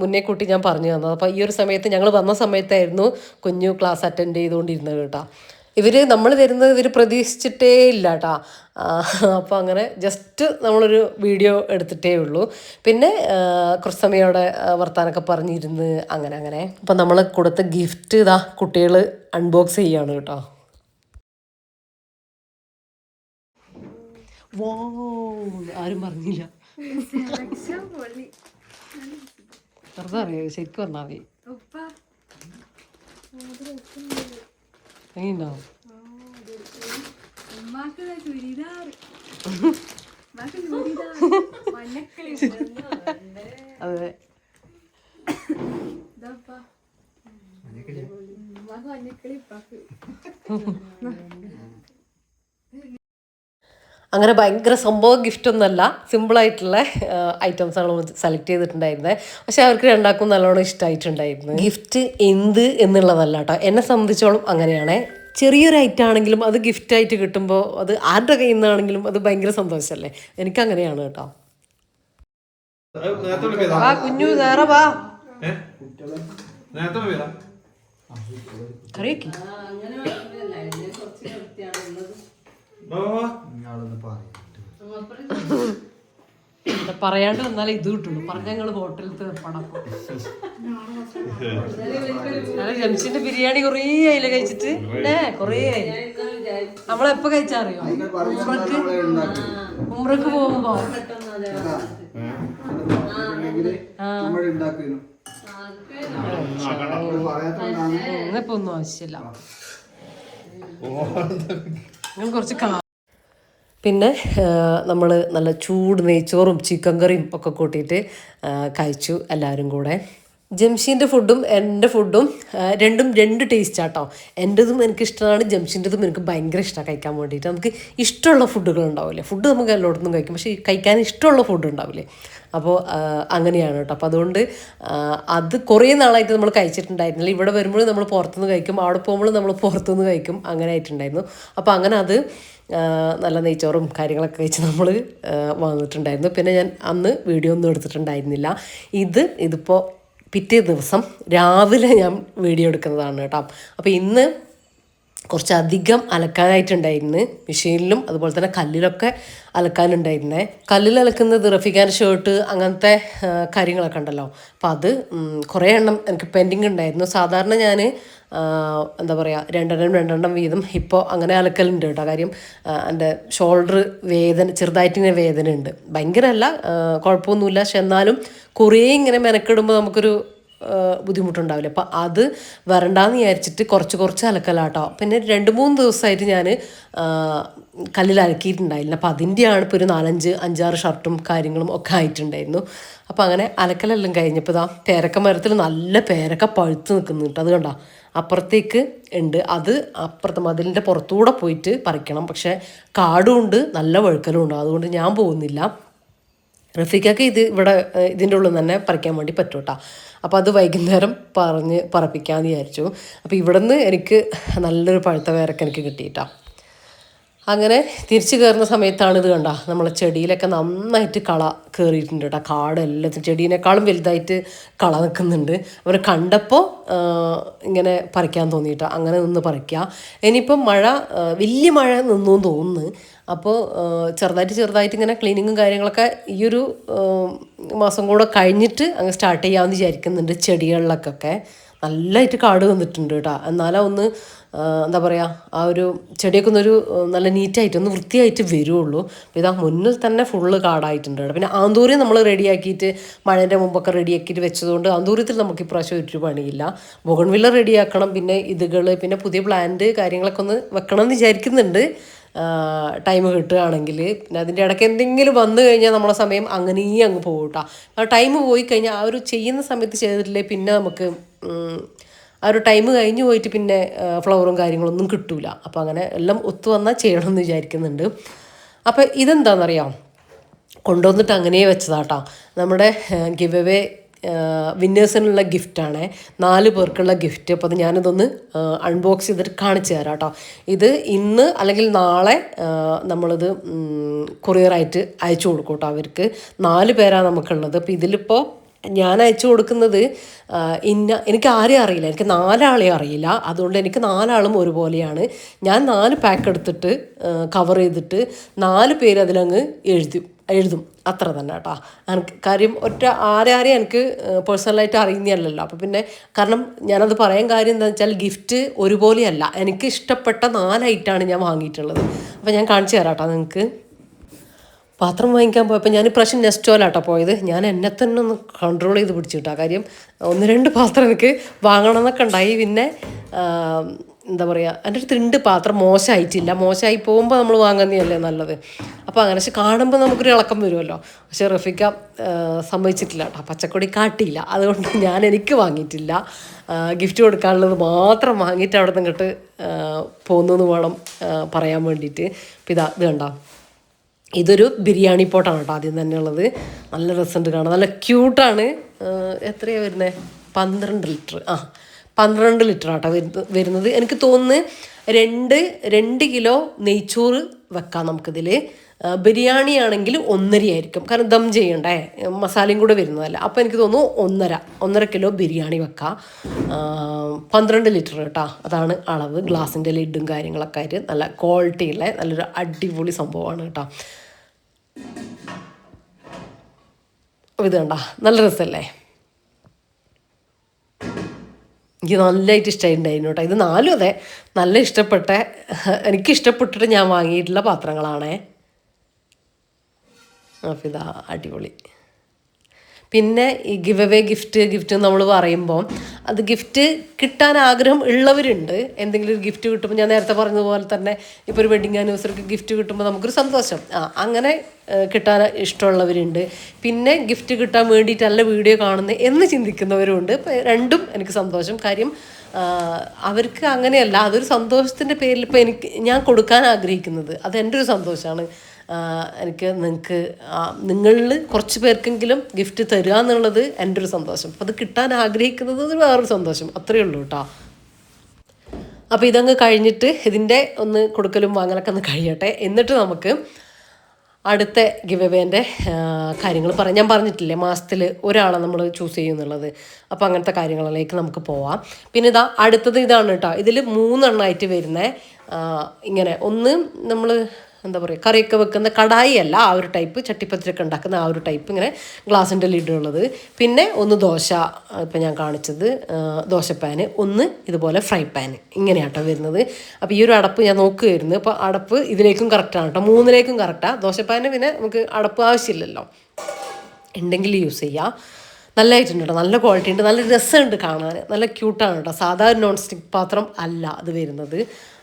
B: മുന്നേ കൂട്ടി ഞാൻ പറഞ്ഞു തന്നത്. അപ്പോൾ ഈ ഒരു സമയത്ത് ഞങ്ങൾ വന്ന സമയത്തായിരുന്നു കുഞ്ഞു ക്ലാസ് അറ്റൻഡ് ചെയ്തുകൊണ്ടിരുന്നത് കേട്ടോ. നമ്മൾ വരുന്നത് ഇവർ പ്രതീക്ഷിച്ചിട്ടേ ഇല്ല കേട്ടോ. അപ്പോൾ അങ്ങനെ ജസ്റ്റ് നമ്മളൊരു വീഡിയോ എടുത്തിട്ടേ ഉള്ളൂ. പിന്നെ കുറച്ച് സമയം അവിടെ വർത്താനൊക്കെ പറഞ്ഞിരുന്ന് അങ്ങനെ. അപ്പോൾ നമ്മൾ കൊടുത്ത ഗിഫ്റ്റ് ഇതാ കുട്ടികൾ അൺബോക്സ് ചെയ്യാണ് കേട്ടോ. വോ, ആരും പറഞ്ഞില്ല. വെറുതെ അറിയോ, ശരിക്കും പറഞ്ഞാൽ മതി. എങ്ങനെയുണ്ടാവും? അതെ, അങ്ങനെ ഭയങ്കര സംഭവം ഗിഫ്റ്റൊന്നുമല്ല, സിമ്പിളായിട്ടുള്ള ഐറ്റംസാണ് സെലക്ട് ചെയ്തിട്ടുണ്ടായിരുന്നത്. പക്ഷെ അവർക്ക് രണ്ടാക്കും നല്ലോണം ഇഷ്ടമായിട്ടുണ്ടായിരുന്നു. ഗിഫ്റ്റ് എന്ത് എന്നുള്ളതല്ല കേട്ടോ, എന്നെ സംബന്ധിച്ചോളം അങ്ങനെയാണ്. ചെറിയൊരു ഐറ്റം ആണെങ്കിലും അത് ഗിഫ്റ്റായിട്ട് കിട്ടുമ്പോൾ അത് ആരുടെ കയ്യിൽ നിന്നാണെങ്കിലും അത് ഭയങ്കര സന്തോഷമല്ലേ. എനിക്കങ്ങനെയാണ് കേട്ടോ. കുഞ്ഞു നേരെ വാ, കറിയൊക്കെ പറയാണ്ട് വന്നാലേ ഇത് കിട്ടുള്ളൂ. പറഞ്ഞ ഞങ്ങള് ഹോട്ടലിലത്തെ പടം ജംഷിന്റെ ബിരിയാണി കുറേ ആയില്ല കഴിച്ചിട്ട്. കുറേ ആയി. നമ്മളെപ്പോ കഴിച്ചറിയോ, ഉമ്രക്ക് പോകുമ്പോ ഇന്നിപ്പോ ഒന്നും ആവശ്യമില്ല. കുറച്ച് പിന്നെ നമ്മൾ നല്ല ചൂട് നെയ്ച്ചോറും ചിക്കൻ കറിയും ഒക്കെ കൂട്ടിയിട്ട് കഴിച്ചു എല്ലാവരും കൂടെ. ജംഷീൻ്റെ ഫുഡും എൻ്റെ ഫുഡും രണ്ടും രണ്ട് ടേസ്റ്റാട്ടോ. എൻ്റെതും എനിക്കിഷ്ടമാണ്, ജംഷീൻ്റെതും എനിക്ക് ഭയങ്കര ഇഷ്ടമാണ് കഴിക്കാൻ വേണ്ടിയിട്ട്. നമുക്ക് ഇഷ്ടമുള്ള ഫുഡുകൾ ഉണ്ടാവില്ലേ, ഫുഡ് നമുക്ക് എല്ലായിടത്തും കഴിക്കും, പക്ഷേ കഴിക്കാൻ ഇഷ്ടമുള്ള ഫുഡ് ഉണ്ടാവില്ലേ. അപ്പോൾ അങ്ങനെയാണ് കേട്ടോ. അപ്പോൾ അതുകൊണ്ട് അത് കുറേ നാളായിട്ട് നമ്മൾ കഴിച്ചിട്ടുണ്ടായിരുന്നില്ല. ഇവിടെ വരുമ്പോഴും നമ്മൾ പുറത്തുനിന്ന് കഴിക്കും, അവിടെ പോകുമ്പോഴും നമ്മൾ പുറത്തുനിന്ന് കഴിക്കും, അങ്ങനെ ആയിട്ടുണ്ടായിരുന്നു. അപ്പോൾ അങ്ങനെ അത് നല്ല നെയ്ച്ചോറും കാര്യങ്ങളൊക്കെ കഴിച്ച് നമ്മൾ വന്നിട്ടുണ്ടായിരുന്നു. പിന്നെ ഞാൻ അന്ന് വീഡിയോ ഒന്നും എടുത്തിട്ടുണ്ടായിരുന്നില്ല. ഇതിപ്പോൾ പിറ്റേ ദിവസം രാവിലെ ഞാൻ വീഡിയോ എടുക്കുന്നതാണ് കേട്ടോ. അപ്പോൾ ഇന്ന് കുറച്ചധികം അലക്കാനായിട്ടുണ്ടായിരുന്നു, മെഷീനിലും അതുപോലെ തന്നെ കല്ലിലൊക്കെ അലക്കാനുണ്ടായിരുന്നേ. കല്ലിൽ അലക്കുന്നത് റഫീഖാൻ്റെ ഷർട്ട് അങ്ങനത്തെ കാര്യങ്ങളൊക്കെ ഉണ്ടല്ലോ. അപ്പോൾ അത് കുറേ എണ്ണം എനിക്ക് പെൻഡിങ് ഉണ്ടായിരുന്നു. സാധാരണ ഞാൻ എന്താ പറയുക, രണ്ടെണ്ണം വീതം ഇപ്പോൾ അങ്ങനെ അലക്കലുണ്ട് കേട്ടോ. കാര്യം എൻ്റെ ഷോൾഡർ ചെറുതായിട്ട് ഇങ്ങനെ വേദന ഉണ്ട്, ഭയങ്കരമല്ല, കുഴപ്പമൊന്നുമില്ല. പക്ഷെ എന്നാലും കുറേ ഇങ്ങനെ മെനക്കിടുമ്പോൾ നമുക്കൊരു ബുദ്ധിമുട്ടുണ്ടാവില്ല. അപ്പോൾ അത് വരണ്ടാന്ന് വിചാരിച്ചിട്ട് കുറച്ച് അലക്കലാട്ടോ. പിന്നെ 2-3 ദിവസമായിട്ട് ഞാൻ കല്ലിൽ അലക്കിയിട്ടുണ്ടായില്ല. അപ്പോൾ അതിൻ്റെയാണ് ഇപ്പോൾ ഒരു 4-5-6 ഷർട്ടും കാര്യങ്ങളും ഒക്കെ ആയിട്ടുണ്ടായിരുന്നു. അപ്പോൾ അങ്ങനെ അലക്കലെല്ലാം കഴിഞ്ഞപ്പോൾ ഇതാ പേരക്ക മരത്തിൽ നല്ല പേരക്ക പഴുത്ത് നിൽക്കുന്നുണ്ട്. അത് കണ്ടോ, അപ്പുറത്തേക്ക് ഉണ്ട്. അത് അപ്പുറത്തെ മതിലിൻ്റെ പുറത്തുകൂടെ പോയിട്ട് പറിക്കണം. പക്ഷേ കാടും ഉണ്ട്, നല്ല വഴുക്കലും ഉണ്ട്. അതുകൊണ്ട് ഞാൻ പോകുന്നില്ല. റഫീഖയ്ക്ക് ഇവിടെ ഇതിൻ്റെ ഉള്ളിൽ തന്നെ പറിക്കാൻ വേണ്ടി പറ്റും കേട്ടോ. അപ്പോൾ അത് വൈകുന്നേരം പറപ്പിക്കാമെന്ന് വിചാരിച്ചു. അപ്പോൾ ഇവിടെ നിന്ന് എനിക്ക് നല്ലൊരു പഴുത്ത പേരക്ക എനിക്ക് കിട്ടിയിട്ടാ. അങ്ങനെ തിരിച്ചു കയറുന്ന സമയത്താണ് ഇത് കണ്ട, നമ്മളെ ചെടിയിലൊക്കെ നന്നായിട്ട് കള കയറിയിട്ടുണ്ട് കേട്ടോ. കാട് എല്ലാത്തിനും ചെടീനേക്കാളും വലുതായിട്ട് കള നിൽക്കുന്നുണ്ട്. അവർ കണ്ടപ്പോൾ ഇങ്ങനെ പറിക്കാൻ തോന്നിയിട്ടോ. അങ്ങനെ നിന്ന് പറിക്കുക. ഇനിയിപ്പം വലിയ മഴ നിന്നു തോന്നുന്നു. അപ്പോൾ ചെറുതായിട്ട് ഇങ്ങനെ ക്ലീനിങ്ങും കാര്യങ്ങളൊക്കെ ഈ ഒരു മാസം കൂടെ കഴിഞ്ഞിട്ട് അങ്ങ് സ്റ്റാർട്ട് ചെയ്യാമെന്ന് വിചാരിക്കുന്നുണ്ട്. ചെടികളിലൊക്കെ നല്ലതായിട്ട് കാട് വന്നിട്ടുണ്ട് കേട്ടോ. എന്നാലും ഒന്ന് എന്താ പറയുക, ആ ഒരു ചെടിയൊക്കെ ഒന്നൊരു നല്ല നീറ്റായിട്ട് ഒന്ന് വൃത്തിയായിട്ട് വരുള്ളൂ. അപ്പോൾ ഇതാ മുന്നിൽ തന്നെ ഫുള്ള് കാടായിട്ടുണ്ട് കേട്ടോ. പിന്നെ ആന്തൂര്യം നമ്മൾ റെഡിയാക്കിയിട്ട് മഴേൻ്റെ മുമ്പൊക്കെ റെഡിയാക്കിയിട്ട് വെച്ചതുകൊണ്ട് ആന്തൂര്യത്തിൽ നമുക്ക് ഇപ്രാവശ്യം ഒരു പണിയില്ല. ബോഗൺവില്ല റെഡിയാക്കണം, പിന്നെ പിന്നെ പുതിയ പ്ലാന്റ് കാര്യങ്ങളൊക്കെ ഒന്ന് വെക്കണം എന്ന് വിചാരിക്കുന്നുണ്ട്, ടൈം കിട്ടുകയാണെങ്കിൽ. പിന്നെ അതിൻ്റെ ഇടയ്ക്ക് എന്തെങ്കിലും വന്നു കഴിഞ്ഞാൽ നമ്മളെ സമയം അങ്ങനെ അങ്ങ് പോകും കേട്ടോ. ആ ടൈം പോയി കഴിഞ്ഞാൽ ആ ഒരു ചെയ്യുന്ന സമയത്ത് ചെയ്തിട്ടില്ലേ പിന്നെ നമുക്ക് ആ ഒരു ടൈം കഴിഞ്ഞ് പോയിട്ട് പിന്നെ ഫ്ലവറും കാര്യങ്ങളൊന്നും കിട്ടൂല. അപ്പോൾ അങ്ങനെ എല്ലാം ഒത്തു വന്നാൽ ചെയ്യണമെന്ന് വിചാരിക്കുന്നുണ്ട്. അപ്പോൾ ഇതെന്താണെന്നറിയാം, കൊണ്ടുവന്നിട്ട് അങ്ങനെ വെച്ചതാട്ടോ. നമ്മുടെ ഗിവ് അവേ വിന്നേഴ്സിനുള്ള ഗിഫ്റ്റാണ്, 4 പേർക്കുള്ള ഗിഫ്റ്റ്. അപ്പോൾ അത് ഞാനിതൊന്ന് അൺബോക്സ് ചെയ്തിട്ട് കാണിച്ചു തരാം കേട്ടോ. ഇത് ഇന്ന് അല്ലെങ്കിൽ നാളെ നമ്മളിത് കൊറിയറായിട്ട് അയച്ചു കൊടുക്കും കേട്ടോ. അവർക്ക് 4 പേരാണ് നമുക്കുള്ളത്. അപ്പോൾ ഇതിലിപ്പോൾ ഞാൻ അയച്ചു കൊടുക്കുന്നത് എനിക്ക് ആരെയും അറിയില്ല, എനിക്ക് 4 ആളെ അറിയില്ല. അതുകൊണ്ട് എനിക്ക് 4 ആളും ഒരുപോലെയാണ്. ഞാൻ 4 പാക്ക് എടുത്തിട്ട് കവർ ചെയ്തിട്ട് 4 പേര് അതിലങ്ങ് എഴുതും, അത്ര തന്നെ കേട്ടോ. എനിക്ക് കാര്യം ആരെയും എനിക്ക് പേഴ്സണലായിട്ട് അറിയുന്നതല്ലല്ലോ. അപ്പോൾ പിന്നെ കാരണം ഞാനത് പറയാൻ കാര്യം എന്താണെന്ന് വെച്ചാൽ ഗിഫ്റ്റ് ഒരുപോലെയല്ല, എനിക്ക് ഇഷ്ടപ്പെട്ട 4 ഐറ്റമാണ് ഞാൻ വാങ്ങിയിട്ടുള്ളത്. അപ്പോൾ ഞാൻ കാണിച്ചു തരാം കേട്ടോ നിങ്ങൾക്ക്. പാത്രം വാങ്ങിക്കാൻ പോയപ്പോൾ ഞാൻ ഇപ്രാവശ്യം നെസ്റ്റോലാട്ടോ പോയത്. ഞാൻ എന്നെ തന്നെ ഒന്ന് കൺട്രോൾ ചെയ്ത് പിടിച്ചിട്ടാ. കാര്യം 1-2 പാത്രം എനിക്ക് വാങ്ങണം എന്നൊക്കെ ഉണ്ടായി. പിന്നെ എന്താ പറയുക, എൻ്റെ അടുത്തുണ്ട് പാത്രം, മോശമായി പോകുമ്പോൾ നമ്മൾ വാങ്ങുന്നതല്ലേ നല്ലത്. അപ്പോൾ അങ്ങനെ പക്ഷെ കാണുമ്പോൾ നമുക്കൊരു ഇളക്കം വരുമല്ലോ. പക്ഷെ റഫീഖ സമ്മതിച്ചിട്ടില്ല കേട്ടോ, പച്ചക്കൊടി കാട്ടിയില്ല. അതുകൊണ്ട് എനിക്ക് വാങ്ങിയിട്ടില്ല. ഗിഫ്റ്റ് കൊടുക്കാനുള്ളത് മാത്രം വാങ്ങിയിട്ട് അവിടെ നിന്ന് ഇങ്ങോട്ട് പോകുന്നു വേണം പറയാൻ വേണ്ടിയിട്ട്. അപ്പോൾ ഇത് കണ്ടോ, ഇതൊരു ബിരിയാണി പോട്ടാണ് കേട്ടോ ആദ്യം തന്നെ ഉള്ളത്. നല്ല രസമുണ്ട് കാണാൻ, നല്ല ക്യൂട്ടാണ്. എത്രയാണ് വരുന്നത്? 12 ലിറ്റർ. 12 ലിറ്റർ ആട്ടോ വരുന്നത്. എനിക്ക് തോന്നുന്നു 2 കിലോ നെയ്ച്ചോറ് വെക്കാം നമുക്കിതിൽ. ബിരിയാണി ആണെങ്കിൽ 1.5 ആയിരിക്കും, കാരണം ദം ചെയ്യണ്ടേ, മസാലയും കൂടെ വരുന്നതല്ല. അപ്പോൾ എനിക്ക് തോന്നുന്നു 1.5 കിലോ ബിരിയാണി വെക്കാം. 12 ലിറ്റർ കേട്ടോ, അതാണ് അളവ്. ഗ്ലാസിൻ്റെ ലിഡും കാര്യങ്ങളൊക്കെ ആയിട്ട് നല്ല ക്വാളിറ്റിയുള്ള നല്ലൊരു അടിപൊളി സംഭവമാണ് കേട്ടോ. ഇത് കണ്ട നല്ല രസമല്ലേ, എനിക്ക് നല്ലതായിട്ട് ഇഷ്ടമായിട്ടുണ്ടായിരുന്നു കേട്ടോ. ഇത് 4 അതെ നല്ല എനിക്കിഷ്ടപ്പെട്ടിട്ട് ഞാൻ വാങ്ങിയിട്ടുള്ള പാത്രങ്ങളാണേ. അപ്പോൾ ഇതാ അടിപൊളി. പിന്നെ ഈ ഗിവ് അവേ ഗിഫ്റ്റ് നമ്മൾ പറയുമ്പോൾ അത് ഗിഫ്റ്റ് കിട്ടാൻ ആഗ്രഹം ഉള്ളവരുണ്ട്. എന്തെങ്കിലും ഒരു ഗിഫ്റ്റ് കിട്ടുമ്പോൾ ഞാൻ നേരത്തെ പറഞ്ഞതുപോലെ തന്നെ ഇപ്പോൾ ഒരു വെഡിങ് ആനിവേഴ്സറിക്ക് ഗിഫ്റ്റ് കിട്ടുമ്പോൾ നമുക്കൊരു സന്തോഷം, അങ്ങനെ കിട്ടാൻ ഇഷ്ടമുള്ളവരുണ്ട്. പിന്നെ ഗിഫ്റ്റ് കിട്ടാൻ വേണ്ടിയിട്ടല്ല വീഡിയോ കാണുന്നത് എന്ന് ചിന്തിക്കുന്നവരുണ്ട്. ഇപ്പം രണ്ടും എനിക്ക് സന്തോഷം. കാര്യം അവർക്ക് അങ്ങനെയല്ല, അതൊരു സന്തോഷത്തിൻ്റെ പേരിൽ ഇപ്പോൾ ഞാൻ കൊടുക്കാൻ ആഗ്രഹിക്കുന്നത് അത് എൻ്റെ ഒരു സന്തോഷമാണ്. നിങ്ങൾക്ക് നിങ്ങളിൽ കുറച്ച് പേർക്കെങ്കിലും ഗിഫ്റ്റ് തരിക എന്നുള്ളത് എൻ്റെ ഒരു സന്തോഷം. അപ്പോൾ അത് കിട്ടാൻ ആഗ്രഹിക്കുന്നത് വേറൊരു സന്തോഷം, അത്രയേ ഉള്ളൂ കേട്ടോ. അപ്പോൾ ഇതങ്ങ് കഴിഞ്ഞിട്ട് ഇതിൻ്റെ ഒന്ന് കൊടുക്കലും വാങ്ങലൊക്കെ ഒന്ന് കഴിയട്ടെ. എന്നിട്ട് നമുക്ക് അടുത്ത ഗിവ് അവേൻ്റെ കാര്യങ്ങൾ പറയാം. ഞാൻ പറഞ്ഞിട്ടില്ലേ മാസത്തിൽ ഒരാളെ നമ്മൾ ചൂസ് ചെയ്യുന്നുള്ളത്. അപ്പോൾ അങ്ങനത്തെ കാര്യങ്ങളിലേക്ക് നമുക്ക് പോവാം. പിന്നെ അടുത്തത് ഇതാണ് കേട്ടോ. ഇതിൽ 3 എണ്ണമായിട്ട് വരുന്ന ഇങ്ങനെ ഒന്ന് നമ്മൾ എന്താ പറയുക കറിയൊക്കെ വെക്കുന്ന കടായി അല്ല, ആ ഒരു ടൈപ്പ് ചട്ടിപ്പത്തിരൊക്കെ ഉണ്ടാക്കുന്ന ആ ഒരു ടൈപ്പ് ഇങ്ങനെ ഗ്ലാസിൻ്റെ ലിഡുള്ളത്. പിന്നെ ഒന്ന് ദോശ, ഇപ്പം ഞാൻ കാണിച്ചത് ദോശപ്പാന്, ഒന്ന് ഇതുപോലെ ഫ്രൈ പാൻ, ഇങ്ങനെയാട്ടോ വരുന്നത്. അപ്പോൾ ഈ ഒരു അടപ്പ് ഞാൻ നോക്കുമായിരുന്നു. അപ്പോൾ അടപ്പ് ഇതിലേക്കും കറക്റ്റാണ് കേട്ടോ, 3ലേക്കും കറക്റ്റാണ്. ദോശപ്പാന് പിന്നെ നമുക്ക് അടപ്പ് ആവശ്യമില്ലല്ലോ, ഉണ്ടെങ്കിൽ യൂസ് ചെയ്യാം. നല്ലതായിട്ടുണ്ട് കേട്ടോ, നല്ല ക്വാളിറ്റി ഉണ്ട്, നല്ല രസമുണ്ട് കാണാൻ, നല്ല ക്യൂട്ടാണ് കേട്ടോ. സാധാരണ നോൺ സ്റ്റിക്ക് പാത്രം അല്ല അത് വരുന്നത്,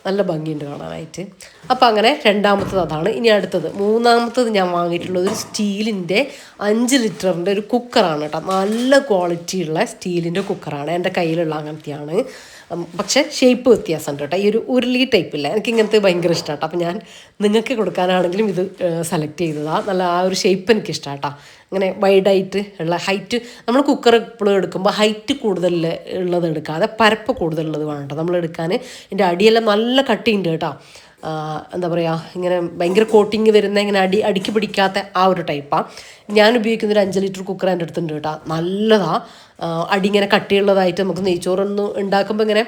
B: നല്ല ഭംഗിയുണ്ട് കാണാനായിട്ട്. അപ്പോൾ അങ്ങനെ രണ്ടാമത്തത് അതാണ്. ഇനി അടുത്തത് മൂന്നാമത്തത് ഞാൻ വാങ്ങിയിട്ടുള്ളത് ഒരു സ്റ്റീലിൻ്റെ 5 ലിറ്ററിൻ്റെ ഒരു കുക്കറാണ് കേട്ടോ. നല്ല ക്വാളിറ്റിയുള്ള സ്റ്റീലിൻ്റെ കുക്കറാണ്, എൻ്റെ കയ്യിലുള്ള അങ്ങനത്തെയാണ്. പക്ഷേ ഷേപ്പ് വ്യത്യാസമുണ്ട് കേട്ടോ. ഈ ഒരു ഉരുളി ടൈപ്പില്ല, എനിക്ക് ഇങ്ങനത്തെ ഭയങ്കര ഇഷ്ടമാണ്. അപ്പോൾ ഞാൻ നിങ്ങൾക്ക് കൊടുക്കാനാണെങ്കിലും ഇത് സെലക്ട് ചെയ്തതാണ്. നല്ല ആ ഒരു ഷേപ്പ് എനിക്ക് ഇഷ്ടമാണ് കേട്ടോ. ഇങ്ങനെ വൈഡായിട്ട് ഉള്ള ഹൈറ്റ്, നമ്മൾ കുക്കർ എപ്പോഴും എടുക്കുമ്പോൾ ഹൈറ്റ് കൂടുതൽ ഉള്ളത് എടുക്കാതെ പരപ്പ് കൂടുതലുള്ളത് വേണം കേട്ടോ നമ്മൾ എടുക്കാൻ. ഇതിൻ്റെ അടിയെല്ലാം നല്ല കട്ടിയുണ്ട് കേട്ടോ. എന്താ പറയുക, ഇങ്ങനെ ഭയങ്കര കോട്ടിങ് വരുന്ന ഇങ്ങനെ അടിക്ക് പിടിക്കാത്ത ആ ഒരു ടൈപ്പാണ്. ഞാൻ ഉപയോഗിക്കുന്നൊരു 5 ലിറ്റർ കുക്കർ എൻ്റെ അടുത്തുണ്ട് കേട്ടോ. നല്ലതാണ്, അടി ഇങ്ങനെ കട്ടിയുള്ളതായിട്ട് നമുക്ക് നെയ്ച്ചോറൊന്നും ഉണ്ടാക്കുമ്പോൾ ഇങ്ങനെ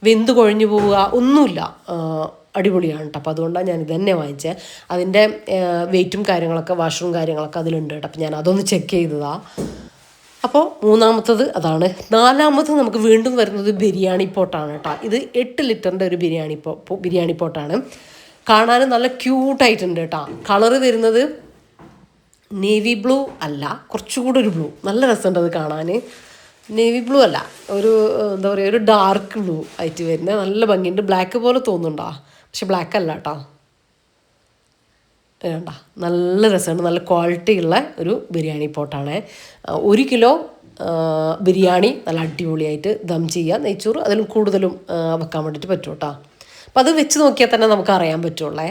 B: വെന്ത് കുഴഞ്ഞു പോവുക ഒന്നുമില്ല, അടിപൊളിയാണ് കേട്ടോ. അപ്പോൾ അതുകൊണ്ടാണ് ഞാൻ ഇത് തന്നെ വാങ്ങിച്ചത്. അതിൻ്റെ വെയിറ്റും കാര്യങ്ങളൊക്കെ വാഷറും കാര്യങ്ങളൊക്കെ അതിലുണ്ട് കേട്ടോ. അപ്പോൾ ഞാൻ അതൊന്ന് ചെക്ക് ചെയ്തതാണ്. അപ്പോൾ മൂന്നാമത്തത് അതാണ്. നാലാമത്തത് നമുക്ക് വീണ്ടും വരുന്നത് ബിരിയാണി പോട്ടാണ് കേട്ടോ. ഇത് 8 ലിറ്ററിൻ്റെ ഒരു ബിരിയാണി പോട്ടാണ്. കാണാൻ നല്ല ക്യൂട്ടായിട്ടുണ്ട് കേട്ടോ. കളറ് വരുന്നത് നേവി ബ്ലൂ അല്ല, കുറച്ചുകൂടെ ഒരു ബ്ലൂ, നല്ല രസമുണ്ട് അത് കാണാൻ. നേവി ബ്ലൂ അല്ല, ഒരു എന്താ പറയുക ഒരു ഡാർക്ക് ബ്ലൂ ആയിട്ട് വരുന്നത്, നല്ല ഭംഗിയുണ്ട്. ബ്ലാക്ക് പോലെ തോന്നുന്നുണ്ടോ, പക്ഷെ ബ്ലാക്ക് അല്ല കേട്ടോ. വേണ്ട, നല്ല രസമുണ്ട്, നല്ല ക്വാളിറ്റി ഉള്ള ഒരു ബിരിയാണി പോട്ടാണ്. 1 കിലോ ബിരിയാണി നല്ല അടിപൊളിയായിട്ട് ദം ചെയ്യുക, നെയ്ച്ചോറ് അതിലും കൂടുതലും വെക്കാൻ വേണ്ടിയിട്ട് പറ്റും കേട്ടോ. അപ്പോൾ അത് വെച്ച് നോക്കിയാൽ തന്നെ നമുക്ക് അറിയാൻ പറ്റുള്ളേ.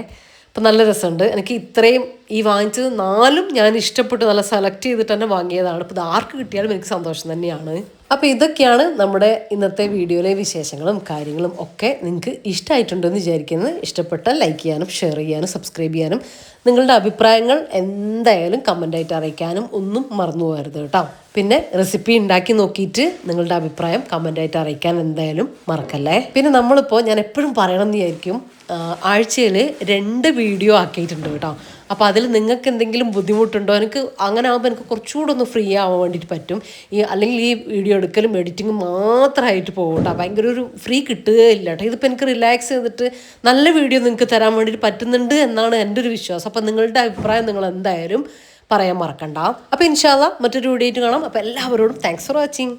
B: അപ്പം നല്ല രസമുണ്ട്. എനിക്ക് ഇത്രയും ഈ വാങ്ങിച്ചത് 4ഉം ഞാൻ ഇഷ്ടപ്പെട്ട് നല്ല സെലക്ട് ചെയ്തിട്ട് തന്നെ വാങ്ങിയതാണ്. അപ്പോൾ ഇത് ആർക്ക് കിട്ടിയാലും എനിക്ക് സന്തോഷം തന്നെയാണ്. അപ്പോൾ ഇതൊക്കെയാണ് നമ്മുടെ ഇന്നത്തെ വീഡിയോയിലെ വിശേഷങ്ങളും കാര്യങ്ങളും ഒക്കെ. നിങ്ങൾക്ക് ഇഷ്ടമായിട്ടുണ്ടെന്ന് വിചാരിക്കുന്നത്. ഇഷ്ടപ്പെട്ടാൽ ലൈക്ക് ചെയ്യാനും ഷെയർ ചെയ്യാനും സബ്സ്ക്രൈബ് ചെയ്യാനും നിങ്ങളുടെ അഭിപ്രായങ്ങൾ എന്തായാലും കമൻ്റായിട്ട് അറിയിക്കാനും ഒന്നും മറന്നു പോകരുത് കേട്ടോ. പിന്നെ റെസിപ്പി ഉണ്ടാക്കി നോക്കിയിട്ട് നിങ്ങളുടെ അഭിപ്രായം കമൻ്റായിട്ട് അറിയിക്കാൻ എന്തായാലും മറക്കല്ലേ. പിന്നെ നമ്മളിപ്പോൾ ഞാൻ എപ്പോഴും പറയണമെന്ന് വിചാരിക്കും, ആഴ്ചയിൽ 2 വീഡിയോ ആക്കിയിട്ടുണ്ട് കേട്ടോ. അപ്പോൾ അതിൽ നിങ്ങൾക്ക് എന്തെങ്കിലും ബുദ്ധിമുട്ടുണ്ടോ, എനിക്ക് അങ്ങനെ ആകുമ്പോൾ എനിക്ക് കുറച്ചുകൂടെ ഒന്ന് ഫ്രീ ആവാൻ വേണ്ടിയിട്ട് പറ്റും. അല്ലെങ്കിൽ ഈ വീഡിയോ എടുക്കലും എഡിറ്റിങ്ങും മാത്രമായിട്ട് പോകും കേട്ടോ. ഭയങ്കര ഒരു ഫ്രീ കിട്ടുകയില്ല കേട്ടോ. ഇതിപ്പോൾ എനിക്ക് റിലാക്സ് ചെയ്തിട്ട് നല്ല വീഡിയോ നിങ്ങൾക്ക് തരാൻ വേണ്ടിയിട്ട് പറ്റുന്നുണ്ട് എന്നാണ് എൻ്റെ ഒരു വിശ്വാസം. അപ്പോൾ നിങ്ങളുടെ അഭിപ്രായം നിങ്ങൾ എന്തായാലും പറയാൻ മറക്കണ്ട. അപ്പോൾ ഇൻഷാ അല്ലാഹ് മറ്റൊരു വീഡിയോ ആയിട്ട് കാണാം. അപ്പോൾ എല്ലാവരോടും താങ്ക്സ് ഫോർ വാച്ചിങ്.